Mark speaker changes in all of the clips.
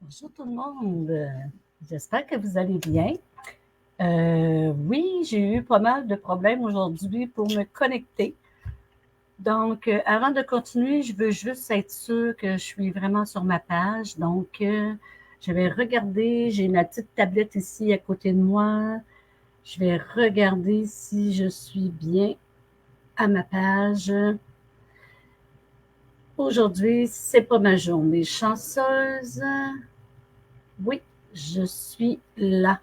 Speaker 1: Bonjour tout le monde, j'espère que vous allez bien. Oui, j'ai eu pas mal de problèmes aujourd'hui pour me connecter. Donc, avant de continuer, je veux juste être sûre que je suis vraiment sur ma page. Donc, je vais regarder, j'ai ma petite tablette ici à côté de moi. Je vais regarder si je suis bien à ma page. Aujourd'hui, c'est pas ma journée chanceuse. Oui, je suis là.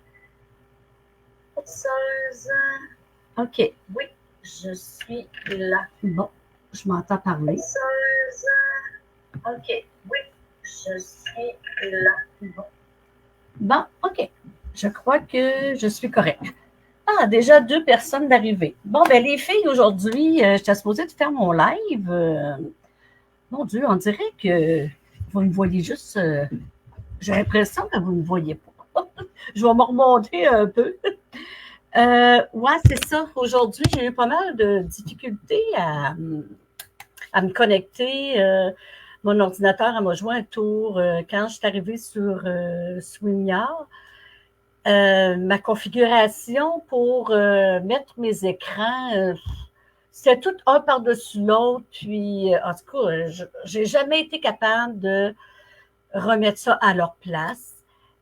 Speaker 1: OK. Oui, je suis là. Bon, je m'entends parler. OK. Oui, je suis là. Bon, OK. Je crois que je suis correcte. Ah, déjà 2 personnes d'arrivée. Bon, ben les filles, aujourd'hui, j'étais supposée de faire mon live. Mon Dieu, on dirait que vous me voyez juste. J'ai l'impression que vous ne me voyez pas. Je vais me remonter un peu. Ouais, c'est ça. Aujourd'hui, j'ai eu pas mal de difficultés à me connecter. Mon ordinateur m'a joué un tour quand je suis arrivée sur StreamYard. Ma configuration pour mettre mes écrans, c'était tout un par-dessus l'autre. Puis, en tout cas, j'ai jamais été capable de remettre ça à leur place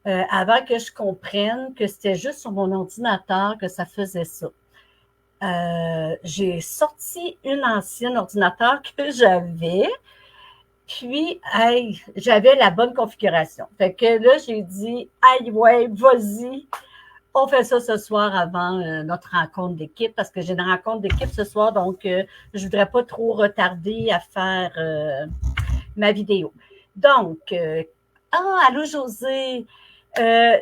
Speaker 1: avant que je comprenne que c'était juste sur mon ordinateur que ça faisait ça. J'ai sorti une ancienne ordinateur que j'avais, puis hey, j'avais la bonne configuration. Fait que là, j'ai dit, aïe, ouais, vas-y, on fait ça ce soir avant notre rencontre d'équipe, parce que j'ai une rencontre d'équipe ce soir, donc je voudrais pas trop retarder à faire ma vidéo. Donc, allô José,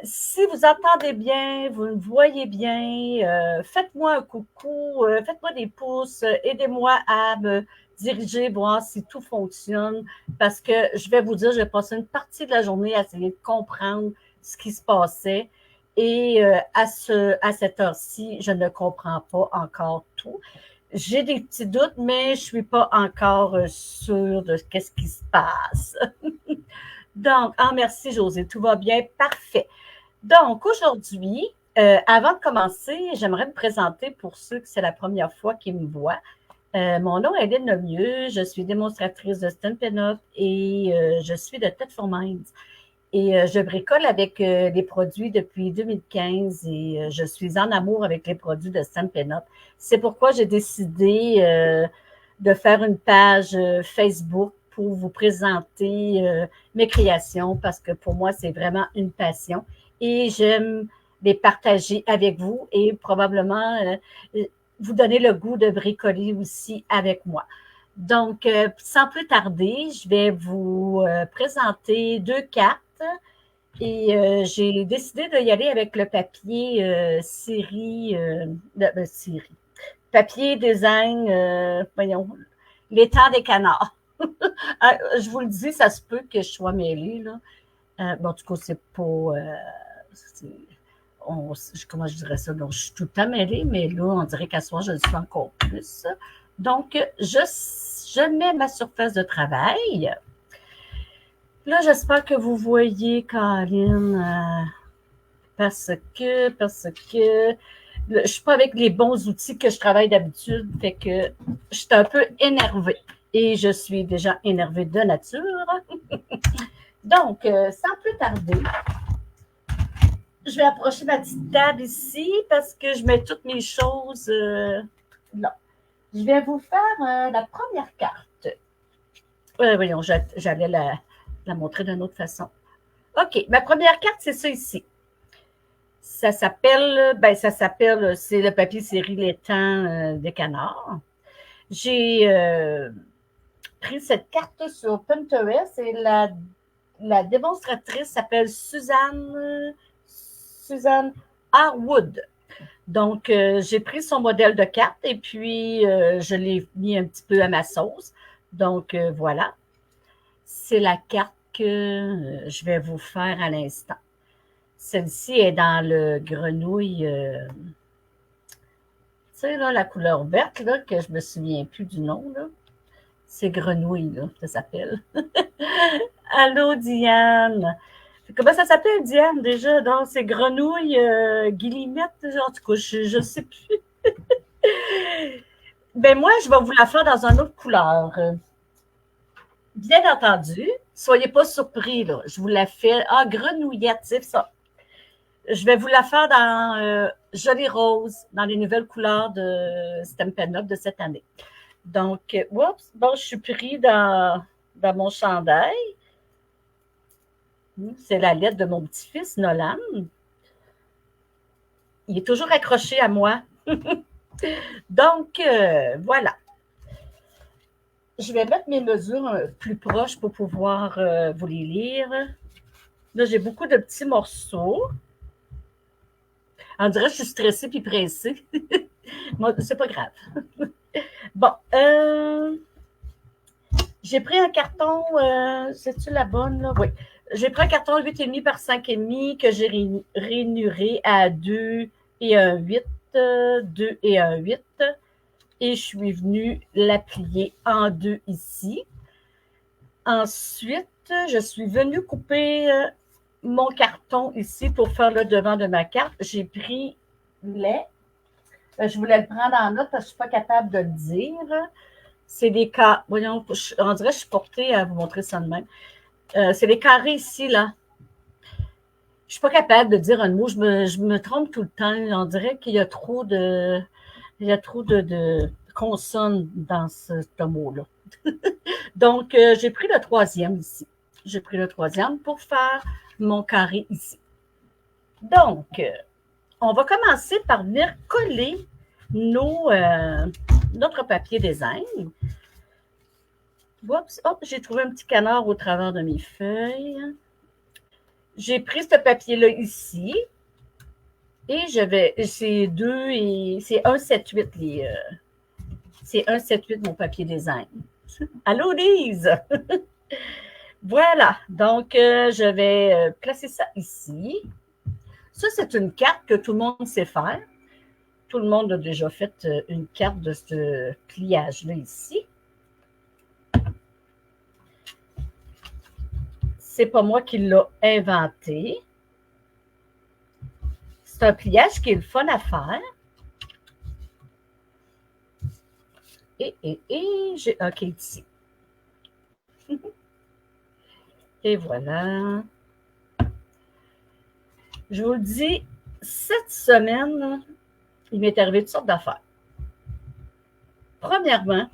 Speaker 1: si vous entendez bien, vous me voyez bien, faites-moi un coucou, faites-moi des pouces, aidez-moi à me diriger, voir si tout fonctionne, parce que je vais vous dire, j'ai passé une partie de la journée à essayer de comprendre ce qui se passait. Et à cette heure-ci, je ne comprends pas encore tout. J'ai des petits doutes, mais je ne suis pas encore sûre de ce qui se passe. Donc, merci José, tout va bien, parfait. Donc, aujourd'hui, avant de commencer, j'aimerais me présenter pour ceux que c'est la première fois qu'ils me voient. Mon nom est Hélène Lemieux, je suis démonstratrice de Stampin' Up et je suis de Tête for Minds. Et je bricole avec les produits depuis 2015 et je suis en amour avec les produits de Stampin' Up. C'est pourquoi j'ai décidé de faire une page Facebook pour vous présenter mes créations parce que pour moi, c'est vraiment une passion et j'aime les partager avec vous et probablement vous donner le goût de bricoler aussi avec moi. Donc, sans plus tarder, je vais vous présenter 2 cartes et j'ai décidé d'y aller avec le papier série. Papier design, voyons, l'étang des canards. Je vous le dis, ça se peut que je sois mêlée, là. Bon, en tout cas, c'est pas. Comment je dirais ça? Donc, je suis tout le temps mêlée, mais là, on dirait qu'à ce soir, je le suis encore plus. Donc, je mets ma surface de travail. Là, j'espère que vous voyez, Caroline, parce que je suis pas avec les bons outils que je travaille d'habitude, fait que je suis un peu énervée. Et je suis déjà énervée de nature. Donc, sans plus tarder, je vais approcher ma petite table ici parce que je mets toutes mes choses là. Je vais vous faire la première carte. Voyons, j'allais la montrer d'une autre façon. OK, ma première carte, c'est ça ici. Ça s'appelle, c'est le papier série L'étang des canards. J'ai pris cette carte sur Pinterest et la démonstratrice s'appelle Suzanne Harwood. Donc, j'ai pris son modèle de carte et puis je l'ai mis un petit peu à ma sauce. Donc, voilà. C'est la carte que je vais vous faire à l'instant. Celle-ci est dans le grenouille, tu sais, là, la couleur verte, là, que je me souviens plus du nom, là. C'est grenouille, là, ça s'appelle. Allô, Diane. comment ça s'appelle, Diane, déjà? Dans ces grenouilles guillemette, en tout cas, je ne sais plus. Ben moi, je vais vous la faire dans une autre couleur. Bien entendu, soyez pas surpris, là. Je vous la fais. Ah, grenouillette, c'est ça. Je vais vous la faire dans Jolie Rose, dans les nouvelles couleurs de Stampin' Up de cette année. Donc, oups, bon, je suis pris dans mon chandail. C'est la lettre de mon petit-fils, Nolan. Il est toujours accroché à moi. Donc, voilà. Je vais mettre mes mesures plus proches pour pouvoir vous les lire. Là, j'ai beaucoup de petits morceaux. On dirait que je suis stressée puis pressée. Moi, c'est pas grave. Bon, j'ai pris un carton, c'est-tu la bonne, là? Oui. J'ai pris un carton 8,5 par 5,5 que j'ai rainuré à 2 et un 8, 2 et un 8. Et je suis venue la plier en deux ici. Ensuite, je suis venue couper mon carton ici pour faire le devant de ma carte. J'ai pris lait. Je voulais le prendre en note parce que je ne suis pas capable de le dire. C'est des carrés. Voyons, on dirait que je suis portée à vous montrer ça de même. C'est des carrés ici, là. Je ne suis pas capable de dire un mot. Je me trompe tout le temps. On dirait qu'il y a trop de consonnes dans ce mot-là. Donc, j'ai pris le troisième ici. J'ai pris le troisième pour faire mon carré ici. Donc, on va commencer par venir coller notre papier design. Oups, hop, j'ai trouvé un petit canard au travers de mes feuilles. J'ai pris ce papier-là ici. Et c'est 1,7,8 c'est 1,7,8 mon papier design. Allô, Lise! Voilà, donc je vais placer ça ici. Ça, c'est une carte que tout le monde sait faire. Tout le monde a déjà fait une carte de ce pliage-là ici. C'est pas moi qui l'ai inventé. C'est un pliage qui est le fun à faire. Et j'ai un qui est ici. Et voilà. Je vous le dis, cette semaine, il m'est arrivé toutes sortes d'affaires. Premièrement,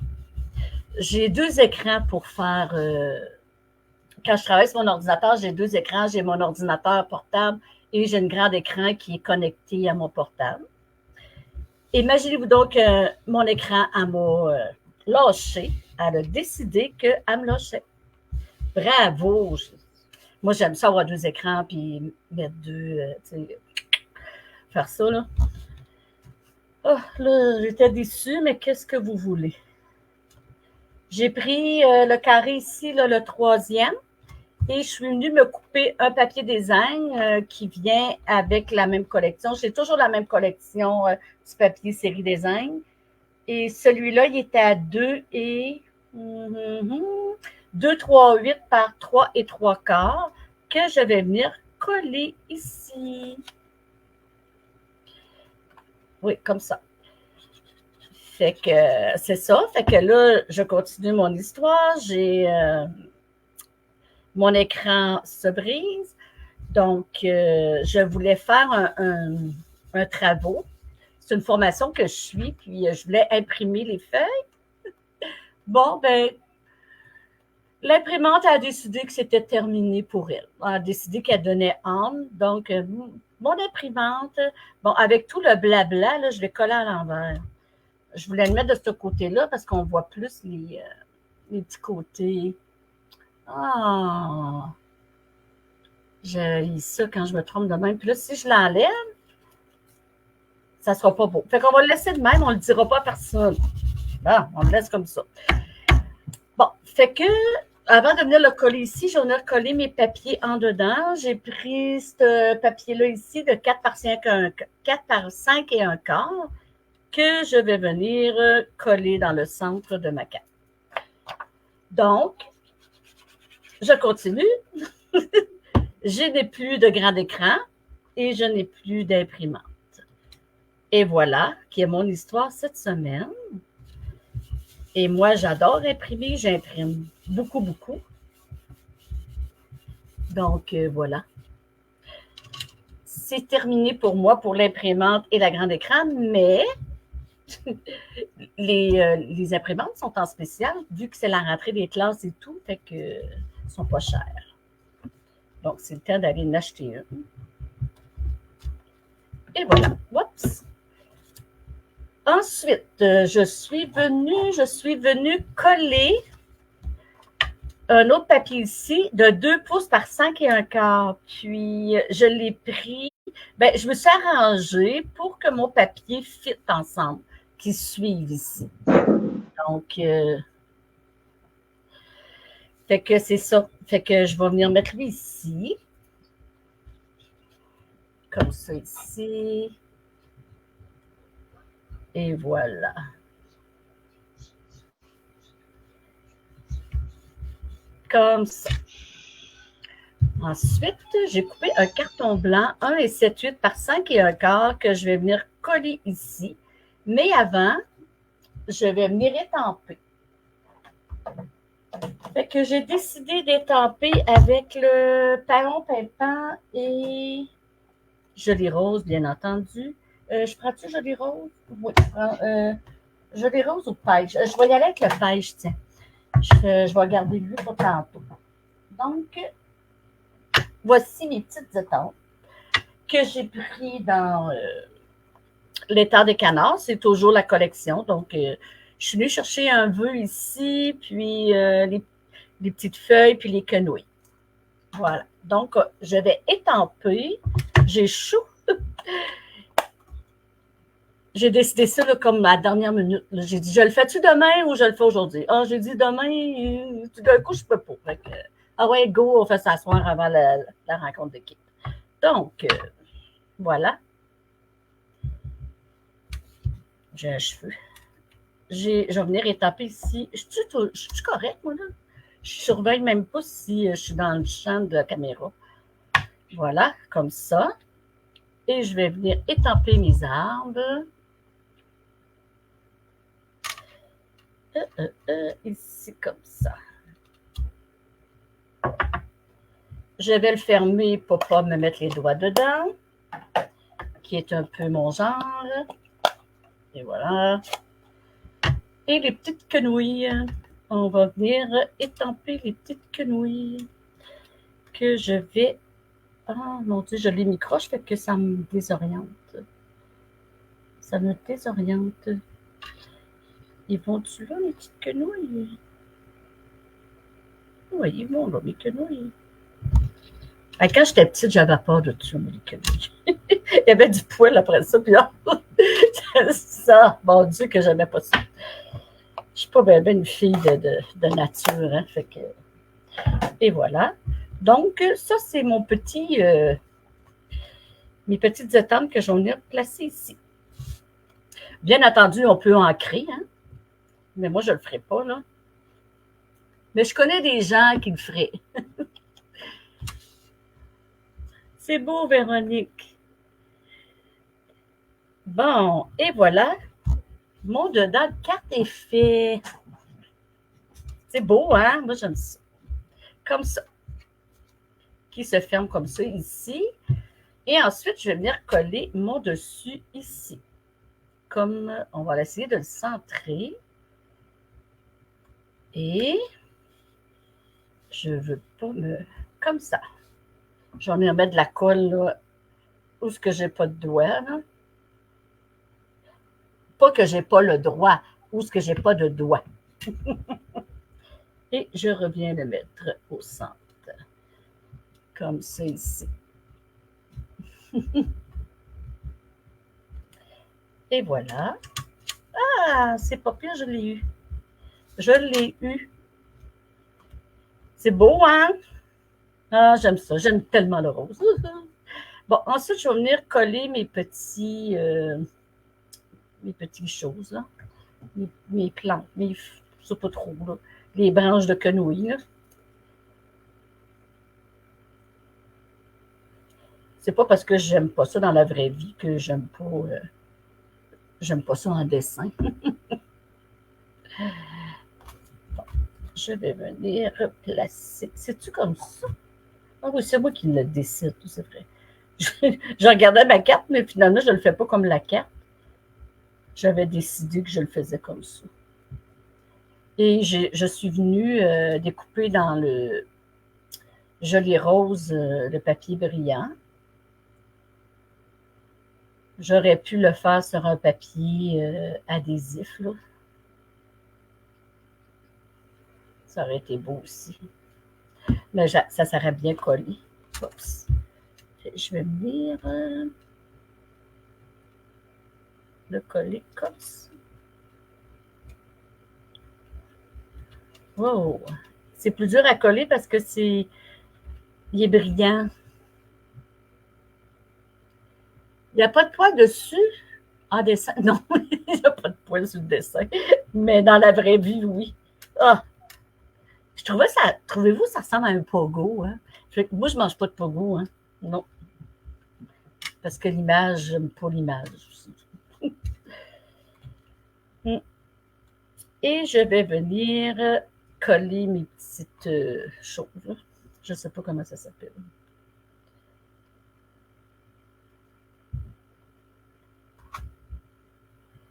Speaker 1: j'ai deux écrans pour faire... quand je travaille sur mon ordinateur, j'ai deux écrans. J'ai mon ordinateur portable et j'ai un grand écran qui est connecté à mon portable. Imaginez-vous donc que mon écran, elle m'a lâché. Elle a décidé qu'elle me lâchait. Bravo! Moi, j'aime ça avoir deux écrans puis mettre deux, faire ça, là. Oh, là, j'étais déçue, mais qu'est-ce que vous voulez? J'ai pris le carré ici, là, le troisième, et je suis venue me couper un papier design qui vient avec la même collection. J'ai toujours la même collection du papier série design. Et celui-là, il était à 2 et 2,3,8 par 3 et 3 quarts que je vais venir coller ici. Oui, comme ça. Fait que c'est ça. Fait que là, je continue mon histoire. J'ai mon écran se brise. Donc, je voulais faire un travaux. C'est une formation que je suis, puis je voulais imprimer les feuilles. Bon, ben, l'imprimante a décidé que c'était terminé pour elle. Elle a décidé qu'elle donnait âme. Donc, mon imprimante, bon, avec tout le blabla, là, je l'ai collé à l'envers. Je voulais le mettre de ce côté-là parce qu'on voit plus les petits côtés. Ah! J'ai ça quand je me trompe de même. Puis là, si je l'enlève, ça ne sera pas beau. Fait qu'on va le laisser de même, on ne le dira pas à personne. Bon, on le laisse comme ça. Bon, fait que, avant de venir le coller ici, je vais venir coller mes papiers en dedans. J'ai pris ce papier-là ici de 4 par 5 et un quart que je vais venir coller dans le centre de ma carte. Donc, je continue. je n'ai plus de grand écran et je n'ai plus d'imprimante. Et voilà, qui est mon histoire cette semaine. Et moi, j'adore imprimer, j'imprime beaucoup, beaucoup. Donc, voilà. C'est terminé pour moi pour l'imprimante et la grande écran, mais les imprimantes sont en spécial, vu que c'est la rentrée des classes et tout, fait que sont pas chères. Donc, c'est le temps d'aller en acheter une. Et voilà. Oups. Ensuite, je suis venue coller un autre papier ici de 2 pouces par 5 1/4. Puis, je l'ai pris. Ben, je me suis arrangée pour que mon papier fitte ensemble, qu'il suive ici. Donc, fait que c'est ça. Fait que je vais venir mettre lui ici. Comme ça ici. Et voilà. Comme ça. Ensuite, j'ai coupé un carton blanc 1,7/8 par 5 1/4 que je vais venir coller ici. Mais avant, je vais venir étamper. Fait que j'ai décidé d'étamper avec le Paon pimpant et gelée rose, bien entendu. Je prends-tu gelée rose? Oui, je prends gelée rose ou pêche? Je vais y aller avec le pêche, tiens. Je vais garder lui pour tantôt. Donc, voici mes petites étampes que j'ai pris dans l'étang des canards. C'est toujours la collection. Donc, je suis venue chercher un vœu ici, puis les petites feuilles, puis les quenouilles. Voilà. Donc, je vais étamper. J'ai chaud. J'ai décidé ça là, comme à la dernière minute. J'ai dit, je le fais-tu demain ou je le fais aujourd'hui? Ah, j'ai dit demain, d'un coup, je peux pas. Fait que, ah ouais, go, on fait s'asseoir avant la rencontre d'équipe. Donc, voilà. J'ai un cheveu. Je vais venir étaper ici. Je suis correct, moi, là? Je surveille même pas si je suis dans le champ de la caméra. Voilà, comme ça. Et je vais venir étamper mes arbres. Ici, comme ça. Je vais le fermer pour ne pas me mettre les doigts dedans, qui est un peu mon genre. Et voilà. Et les petites quenouilles. On va venir étamper les petites quenouilles que je vais... Ah, mon Dieu, je les microche, fait que ça me désoriente. Ça me désoriente. Ils vont-tu là, mes petites quenouilles? Oui, ils vont là, mes quenouilles. Quand j'étais petite, j'avais peur de tout, mes quenouilles. Il y avait du poil après ça, puis ça, mon Dieu, que j'aimais pas ça. Je suis pas bien une fille de nature, hein, fait que... Et voilà. Donc, ça, c'est mon petit... mes petites étampes que je vais venir placer ici. Bien entendu, on peut ancrer, hein, mais moi, je ne le ferai pas, là. Mais je connais des gens qui le feraient. C'est beau, Véronique. Bon, et voilà. Mon dedans de carte est fait. C'est beau, hein? Moi, j'aime ça. Comme ça. Qui se ferme comme ça ici. Et ensuite, je vais venir coller mon dessus ici. Comme on va essayer de le centrer. Et je ne veux pas me... Comme ça. Je vais venir mettre de la colle là, où est-ce que j'ai pas de doigt. Là. Pas que j'ai pas le droit, où est-ce que j'ai pas de doigt. Et je reviens le mettre au centre. Comme ça ici. Et voilà. Ah, c'est pas pire, je l'ai eu. Je l'ai eu. C'est beau, hein? Ah, j'aime ça. J'aime tellement le rose. Bon, ensuite, je vais venir coller mes petites choses, là. Mes plantes. Je ne sais pas trop, là. Les branches de quenouille, là. C'est pas parce que j'aime pas ça dans la vraie vie que j'aime pas ça en dessin. Bon, je vais venir placer. C'est-tu comme ça? Ah oui, c'est moi qui le décide, c'est vrai. Je regardais ma carte, mais finalement, je ne le fais pas comme la carte. J'avais décidé que je le faisais comme ça. Et je suis venue découper dans le joli rose le papier brillant. J'aurais pu le faire sur un papier adhésif, là. Ça aurait été beau aussi. Mais ça serait bien collé. Oups. Je vais venir le coller comme ça. Wow! C'est plus dur à coller parce que il est brillant. Il n'y a pas de poids dessus en dessin. Non, il n'y a pas de poids sur le dessin. Mais dans la vraie vie, oui. Ah! Je trouvais ça. Trouvez-vous, ça ressemble à un pogo, hein? Moi, je ne mange pas de pogo, hein? Non. Parce que l'image, j'aime pas l'image aussi. Et je vais venir coller mes petites choses. Là. Je ne sais pas comment ça s'appelle.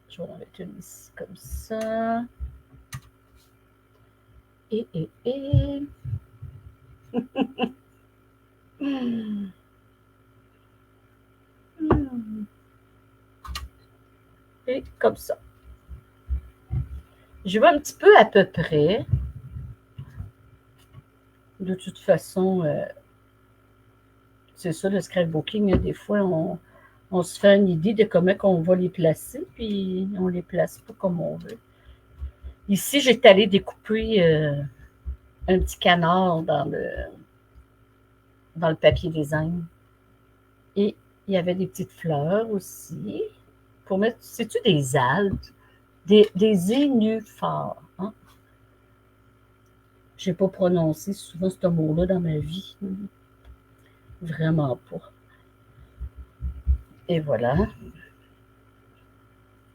Speaker 1: Je vais en mettre une ici comme ça. Et. Et comme ça. Je vais un petit peu à peu près. De toute façon, c'est ça le scrapbooking. Des fois, on se fait une idée de comment on va les placer, puis on les place pas comme on veut. Ici, j'étais allée découper un petit canard dans le papier design. Et il y avait des petites fleurs aussi. Pour mettre, c'est-tu des algues? Des nénuphars. Hein? Je n'ai pas prononcé souvent ce mot-là dans ma vie. Vraiment pas. Et voilà.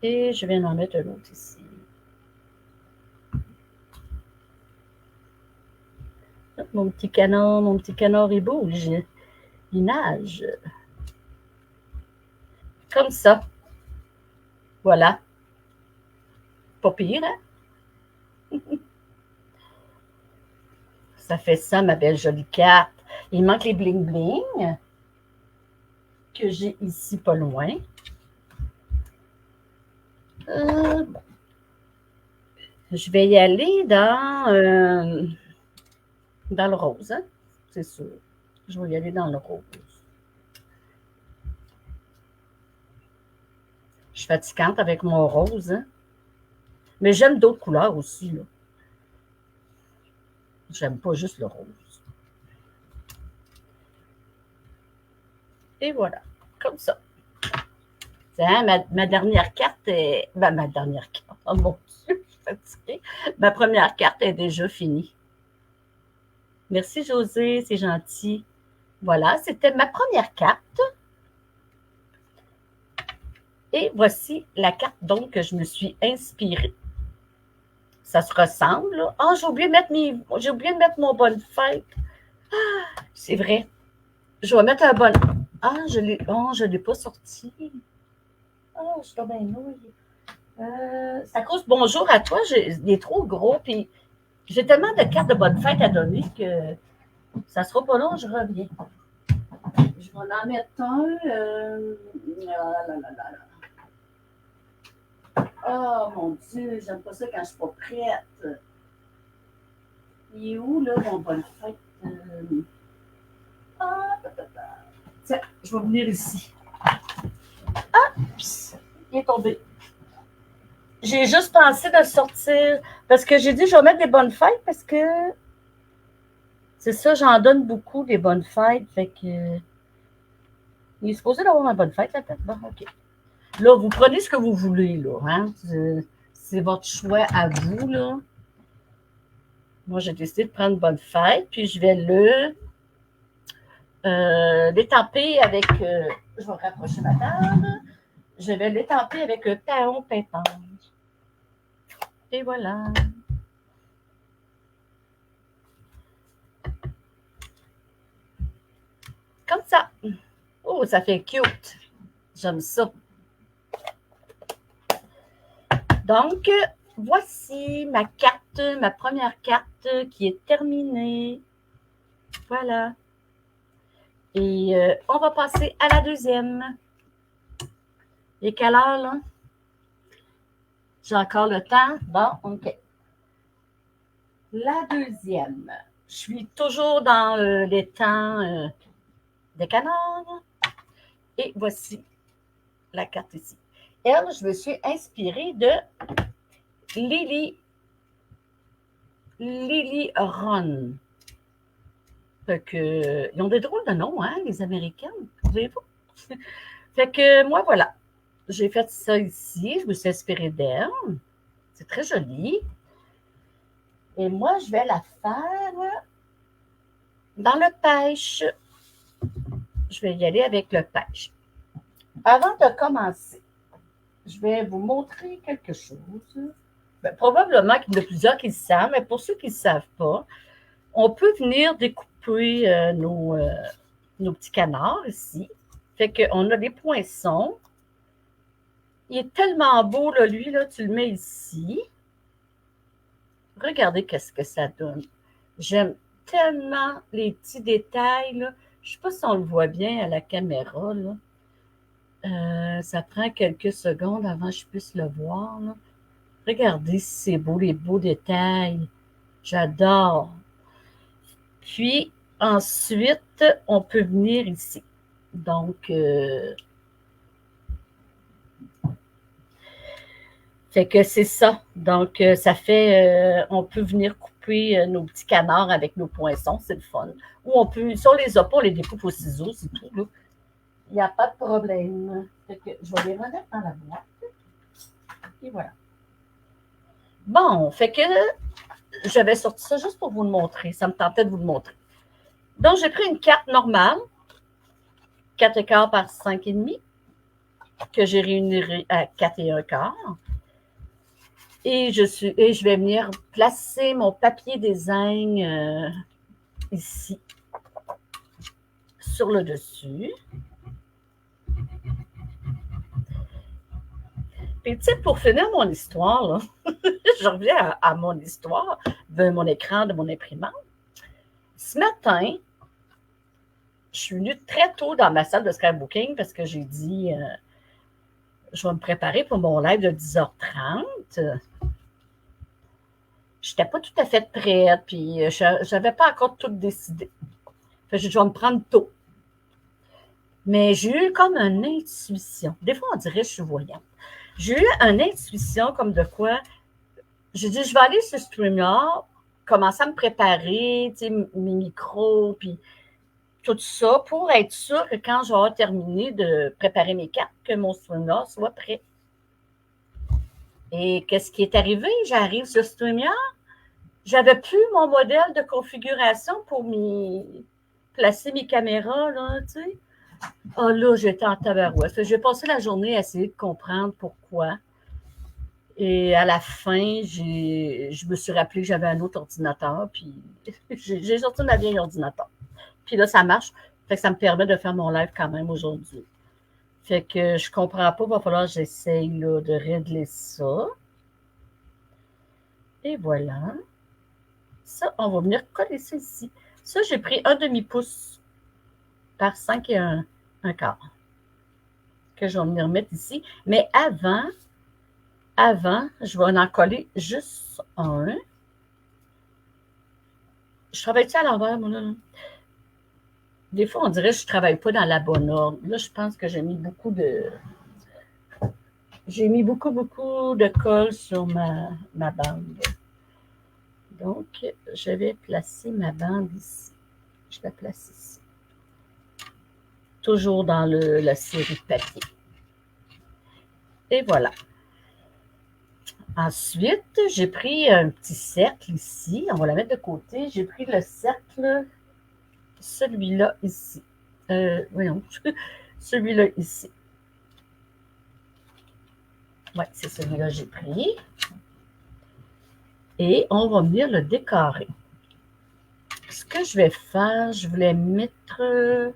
Speaker 1: Et je viens d'en mettre un autre ici. Mon petit canard est bouge. Il nage. Comme ça. Voilà. Pas pire, hein? Ça fait ça, ma belle jolie carte. Il manque les bling-bling que j'ai ici pas loin. Bon. Je vais y aller dans le rose, hein? C'est sûr. Je vais y aller dans le rose. Je suis fatigante avec mon rose, hein? Mais j'aime d'autres couleurs aussi, là. J'aime pas juste le rose. Et voilà, comme ça. Hein, ma dernière carte est... Ben, ma dernière carte, oh mon Dieu, je suis fatiguée. Ma première carte est déjà finie. Merci, José, c'est gentil. Voilà, c'était ma première carte. Et voici la carte, donc, que je me suis inspirée. Ça se ressemble. Ah, j'ai oublié de mettre mon bonne fête. Ah, c'est vrai. Je vais mettre un bon... Ah, je l'ai pas sorti. Ah, je suis bien nouille. Ça cause bonjour à toi. Il est trop gros, puis j'ai tellement de cartes de bonne fête à donner que ça sera pas long, je reviens. Je vais en mettre un. Oh mon Dieu, j'aime pas ça quand je suis pas prête. Il est où, là, mon bonne fête? Tiens, je vais venir ici. Ah, il est tombé. J'ai juste pensé de sortir parce que j'ai dit je vais mettre des bonnes fêtes parce que c'est ça, j'en donne beaucoup des bonnes fêtes. Fait que il est supposé d'avoir une bonne fête, la tête. Bon, OK. Là, vous prenez ce que vous voulez, là. Hein? C'est votre choix à vous, là. Moi, j'ai décidé de prendre bonne fête, puis je vais l'étamper avec, je vais rapprocher ma table, je vais l'étamper avec un taon peinture. Et voilà. Comme ça. Oh, ça fait cute. J'aime ça. Donc, voici ma carte, ma première carte qui est terminée. Voilà. Et on va passer à la deuxième. Et quelle heure, là? J'ai encore le temps? Bon, OK. La deuxième. Je suis toujours dans les temps des canards. Et voici la carte ici. Elle, je me suis inspirée de Lily Ron. Fait que, ils ont des drôles de noms, hein, les Américaines. Voyez-vous? Fait que moi, voilà. J'ai fait ça ici. Je me suis inspirée d'elle. C'est très joli. Et moi, je vais la faire dans le pêche. Je vais y aller avec le pêche. Avant de commencer, je vais vous montrer quelque chose. Ben, probablement qu'il y en a plusieurs qui le savent, mais pour ceux qui ne le savent pas, on peut venir découper nos petits canards ici. Fait qu'on a des poinçons. Il est tellement beau, là, lui, là, tu le mets ici. Regardez qu'est-ce que ça donne. J'aime tellement les petits détails, là. Je ne sais pas si on le voit bien à la caméra, là. Ça prend quelques secondes avant que je puisse le voir, là. Regardez si c'est beau, les beaux détails. J'adore. Puis, ensuite, on peut venir ici. Donc, fait que c'est ça. Donc, ça fait, on peut venir couper nos petits canards avec nos poinçons, c'est le fun. Ou on peut, si on les a pas, on les découpe au ciseau, c'est tout, là. Il n'y a pas de problème. Fait que je vais les remettre dans la boîte. Et voilà. Bon, fait que j'avais sorti ça juste pour vous le montrer. Ça me tentait de vous le montrer. Donc, j'ai pris une carte normale, 4,15 par 5,5, que j'ai réuni à 4,15. Et je vais venir placer mon papier design ici, sur le dessus. Puis, tu sais, pour finir mon histoire, là, je reviens à mon histoire de mon écran, de mon imprimante. Ce matin, je suis venue très tôt dans ma salle de scrapbooking parce que j'ai dit, je vais me préparer pour mon live de 10h30. Je n'étais pas tout à fait prête, puis je n'avais pas encore tout décidé. Fait que je vais me prendre tôt. Mais j'ai eu comme une intuition. Des fois, on dirait que je suis voyante. J'ai eu une intuition comme de quoi. J'ai dit, je vais aller sur StreamYard, commencer à me préparer, tu sais, mes micros, puis tout ça, pour être sûr que quand j'aurai terminé de préparer mes cartes, que mon StreamYard soit prêt. Et qu'est-ce qui est arrivé? J'arrive sur StreamYard, j'avais plus mon modèle de configuration pour placer mes caméras, là, tu sais. Ah là, j'étais en tabarouette. J'ai passé la journée à essayer de comprendre pourquoi. Et à la fin, je me suis rappelé que j'avais un autre ordinateur, puis j'ai sorti ma vieille ordinateur. Puis là, ça marche. Fait que ça me permet de faire mon live quand même aujourd'hui. Fait que je comprends pas, il va falloir que j'essaye là, de régler ça. Et voilà. Ça, on va venir coller ça ici. Ça, j'ai pris un demi-pouce par 5 et un quart. Que je vais venir mettre ici. Mais avant, je vais en coller juste un. Je travaille-tu à l'envers, moi, là? Des fois, on dirait que je ne travaille pas dans la bonne ordre. Là, je pense que j'ai mis beaucoup de colle sur ma bande. Donc, je vais placer ma bande ici. Je la place ici. Toujours dans la série de papier. Et voilà. Ensuite, j'ai pris un petit cercle ici. On va la mettre de côté. J'ai pris le cercle, celui-là ici. Voyons, celui-là ici. Oui, c'est celui-là que j'ai pris. Et on va venir le décorer. Ce que je vais faire, je voulais mettre...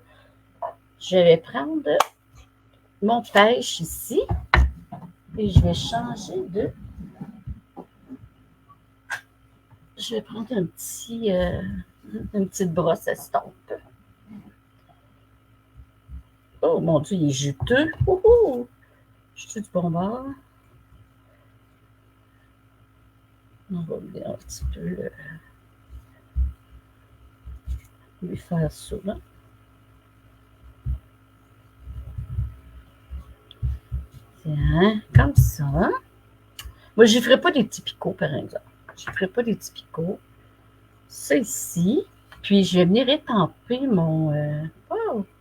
Speaker 1: je vais prendre mon pêche ici et je vais changer de... Je vais prendre une petite brosse estompe. Oh mon Dieu, il est juteux. Je suis du bon bord. On va bien un petit peu lui faire ça là. Tiens, comme ça. Moi, je ne ferai pas des petits picots, par exemple. Je ne ferai pas des petits picots. Ça ici. Puis, je vais venir étamper mon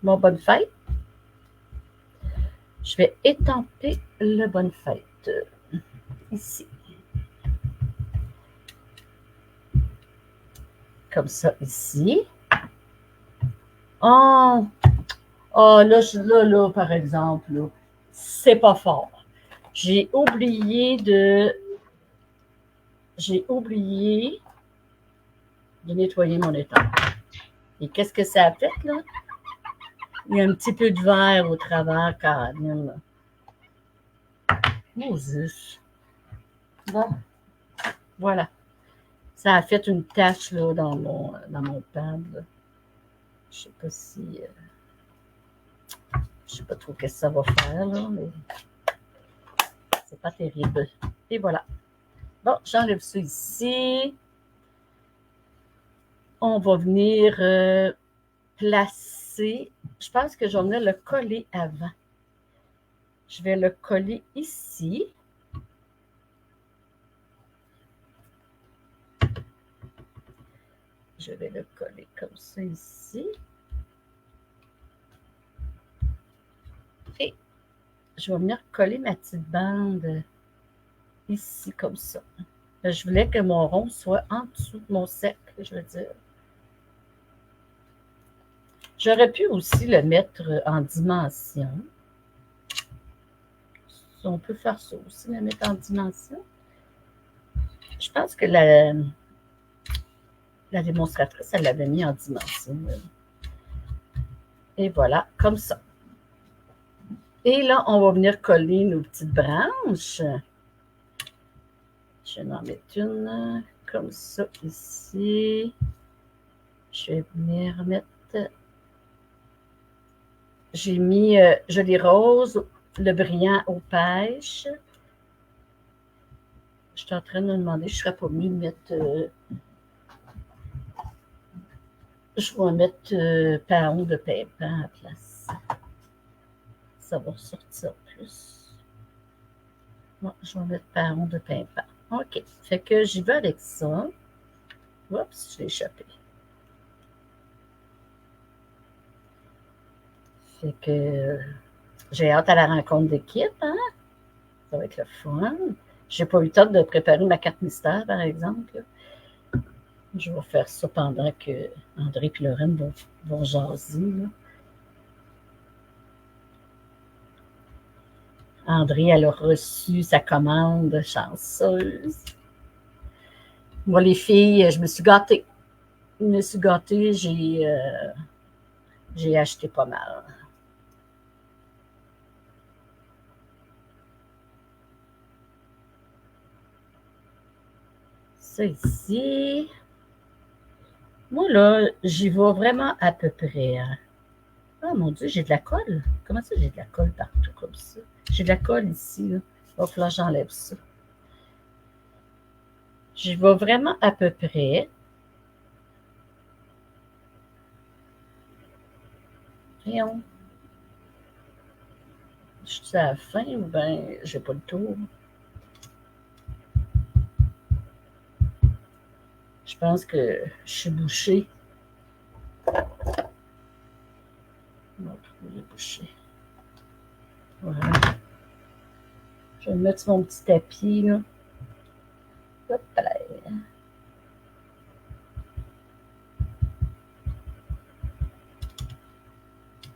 Speaker 1: bonne fête. Je vais étamper le bonne fête ici. Comme ça, ici. Oh, là, par exemple, c'est pas fort. J'ai oublié de nettoyer mon étang. Et qu'est-ce que ça a fait, là? Il y a un petit peu de verre au travers, Caroline. Moses. Bon, voilà. Ça a fait une tache là, dans mon pad. Là. Je sais pas si... je sais pas trop ce que ça va faire, là, mais c'est pas terrible. Et voilà. Bon, j'enlève ça ici. On va venir placer... Je pense que je vais venir le coller avant. Je vais le coller ici. Je vais le coller comme ça ici. Et je vais venir coller ma petite bande ici comme ça. Je voulais que mon rond soit en dessous de mon cercle, je veux dire. J'aurais pu aussi le mettre en dimension. On peut faire ça aussi, le mettre en dimension. Je pense que la démonstratrice, elle l'avait mis en dimension. Et voilà, comme ça. Et là, on va venir coller nos petites branches. Je vais en mettre une comme ça ici. Je vais venir mettre... J'ai mis Joli Rose, le brillant aux pêches. Je suis en train de me demander, je ne serais pas mieux de mettre... je vais mettre paon de pimpin à la place. Ça va ressortir plus. Bon, je vais mettre paon de pimpin. OK. Fait que j'y vais avec ça. Oups, je l'ai échappé. Fait que j'ai hâte à la rencontre d'équipe, hein? Ça va être le fun. J'ai pas eu le temps de préparer ma carte mystère, par exemple. Je vais faire ça pendant que André et Lorraine vont jaser. Là. André, elle a reçu sa commande chanceuse. Moi, les filles, je me suis gâtée. J'ai acheté pas mal. Ça ici. Moi, là, j'y vais vraiment à peu près. Hein. Oh mon Dieu, j'ai de la colle. Comment ça, j'ai de la colle partout comme ça? J'ai de la colle ici. Là. Il va falloir que j'enlève ça. J'y vais vraiment à peu près. Voyons. Je suis à la fin ou bien j'ai pas le tour? Je pense que je suis bouchée. Il est bouché. Voilà. Je vais mettre mon petit tapis, là. Hop là.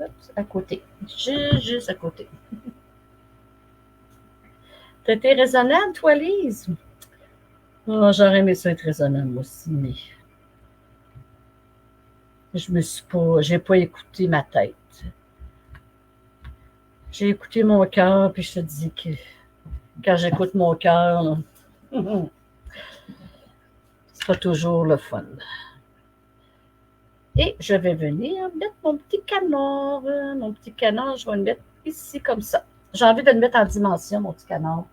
Speaker 1: Oups, à côté. Juste à côté. T'as été raisonnable, toi, Lise? Oh, j'aurais aimé ça être raisonnable, moi aussi, mais j'ai pas écouté ma tête. J'ai écouté mon cœur, puis je te dis que quand j'écoute mon cœur, c'est pas toujours le fun. Et je vais venir mettre mon petit canard. Mon petit canard, je vais le mettre ici comme ça. J'ai envie de le mettre en dimension, mon petit canard.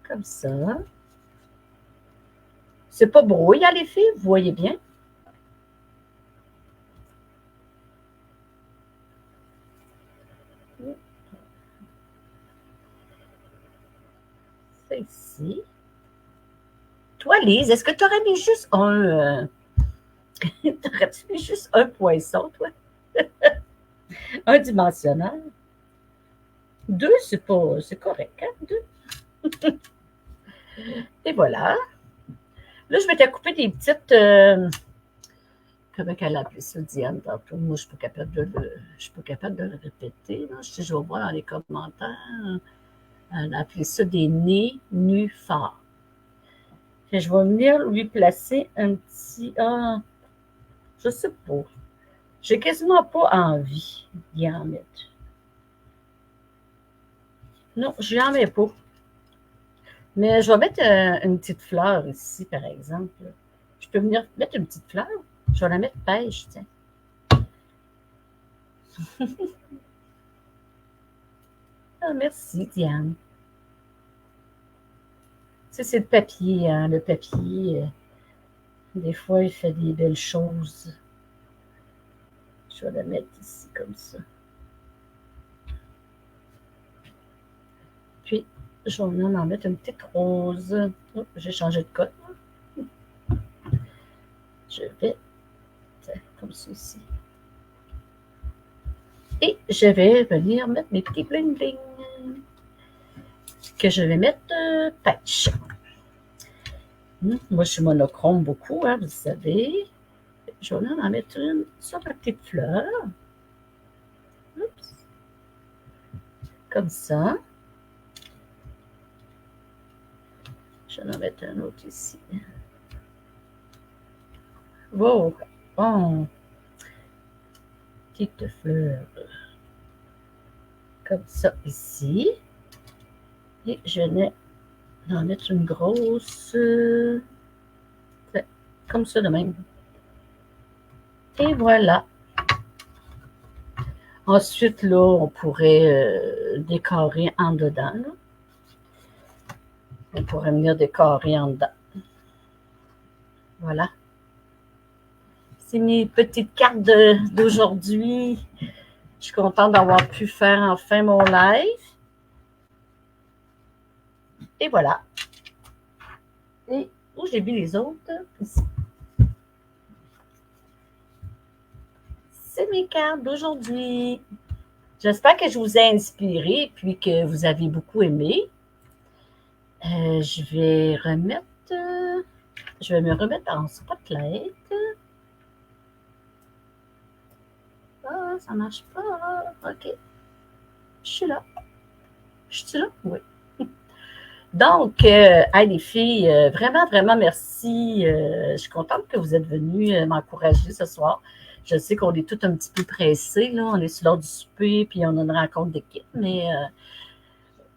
Speaker 1: Comme ça. C'est pas brouillard, les filles, vous voyez bien. C'est ici. Toi, Lise, est-ce que tu aurais mis juste t'aurais-tu mis juste un poisson, toi? Un dimensionnel? Deux, c'est pas. C'est correct, hein? Deux. Et voilà. Là, je m'étais coupé des petites. Comment elle a appelé ça, Diane, tantôt? Moi, je suis pas capable de le répéter. Là. Je vais voir dans les commentaires. Elle a appelé ça des nénuphars. Et je vais venir lui placer un petit. Ah, je sais pas. J'ai quasiment pas envie d'y en mettre. Non, je n'en mets pas. Mais je vais mettre une petite fleur ici, par exemple. Je peux venir mettre une petite fleur. Je vais la mettre pêche, tiens. Ah, merci, Diane. Tu sais, c'est le papier, hein. Le papier, des fois, il fait des belles choses. Je vais la mettre ici, comme ça. Puis, je vais venir en mettre une petite rose. Oh, j'ai changé de code. Je vais, comme ceci. Et je vais venir mettre mes petits bling bling que je vais mettre pêche. Moi, je suis monochrome beaucoup, hein, vous savez. Je vais en mettre une sur ma petite fleur. Oups. Comme ça. Je vais en mettre un autre ici. Wow! Bon! Petite fleur. Comme ça, ici. Et je vais en mettre une grosse. Comme ça de même. Et voilà. Ensuite, là, on pourrait décorer en dedans. Là. On pourrait venir décorer en dedans. Voilà. C'est mes petites cartes d'aujourd'hui. Je suis contente d'avoir pu faire enfin mon live. Et voilà. Et où j'ai mis les autres? Ici. C'est mes cartes d'aujourd'hui. J'espère que je vous ai inspiré puis que vous avez beaucoup aimé. Je vais me remettre en spotlight. Ah, ça marche pas. OK. Je suis là. Je suis là? Oui. Donc, les filles, vraiment, vraiment merci. Je suis contente que vous êtes venues m'encourager ce soir. Je sais qu'on est tous un petit peu pressés, là. On est sur l'heure du souper, puis on a une rencontre d'équipe, mais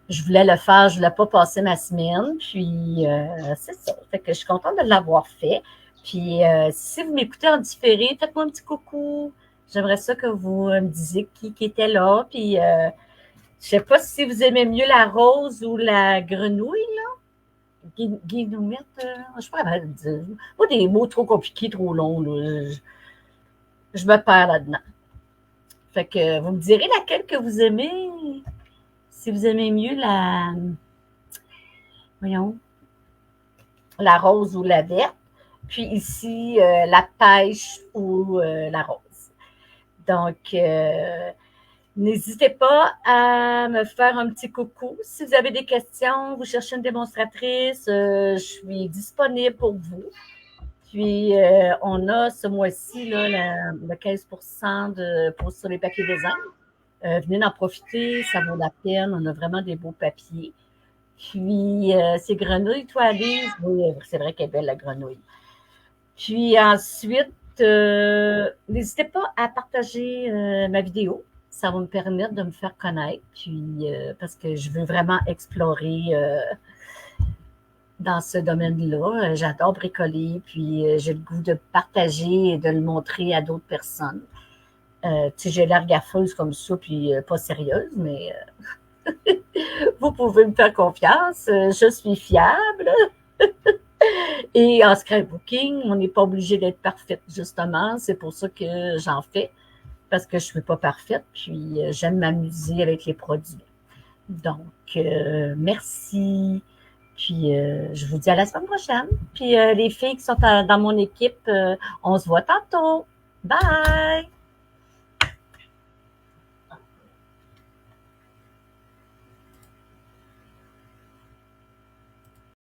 Speaker 1: je voulais le faire, je ne voulais pas passer ma semaine, puis c'est ça. Fait que je suis contente de l'avoir fait. Puis, si vous m'écoutez en différé, faites-moi un petit coucou. J'aimerais ça que vous me disiez qui était là, puis je sais pas si vous aimez mieux la rose ou la grenouille, là. Guinouette, je sais pas comment dire. Pas des mots trop compliqués, trop longs, là. Je me perds là-dedans. Fait que vous me direz laquelle que vous aimez. Si vous aimez mieux la rose ou la verte. Puis ici, la pêche ou la rose. Donc, n'hésitez pas à me faire un petit coucou. Si vous avez des questions, vous cherchez une démonstratrice, je suis disponible pour vous. Puis, on a ce mois-ci là, le 15% sur les papiers design. Venez en profiter, ça vaut la peine. On a vraiment des beaux papiers. Puis, ces grenouilles, toi, Alice, oui, c'est vrai qu'elle est belle, la grenouille. Puis ensuite, n'hésitez pas à partager ma vidéo. Ça va me permettre de me faire connaître. Puis, parce que je veux vraiment explorer dans ce domaine-là. J'adore bricoler, puis j'ai le goût de partager et de le montrer à d'autres personnes. Tu sais, j'ai l'air gaffeuse comme ça, puis pas sérieuse, mais vous pouvez me faire confiance. Je suis fiable. Et en scrapbooking, on n'est pas obligé d'être parfaite, justement. C'est pour ça que j'en fais, parce que je ne suis pas parfaite, puis j'aime m'amuser avec les produits. Donc, merci. Puis, je vous dis à la semaine prochaine. Puis, les filles qui sont dans mon équipe, on se voit tantôt. Bye!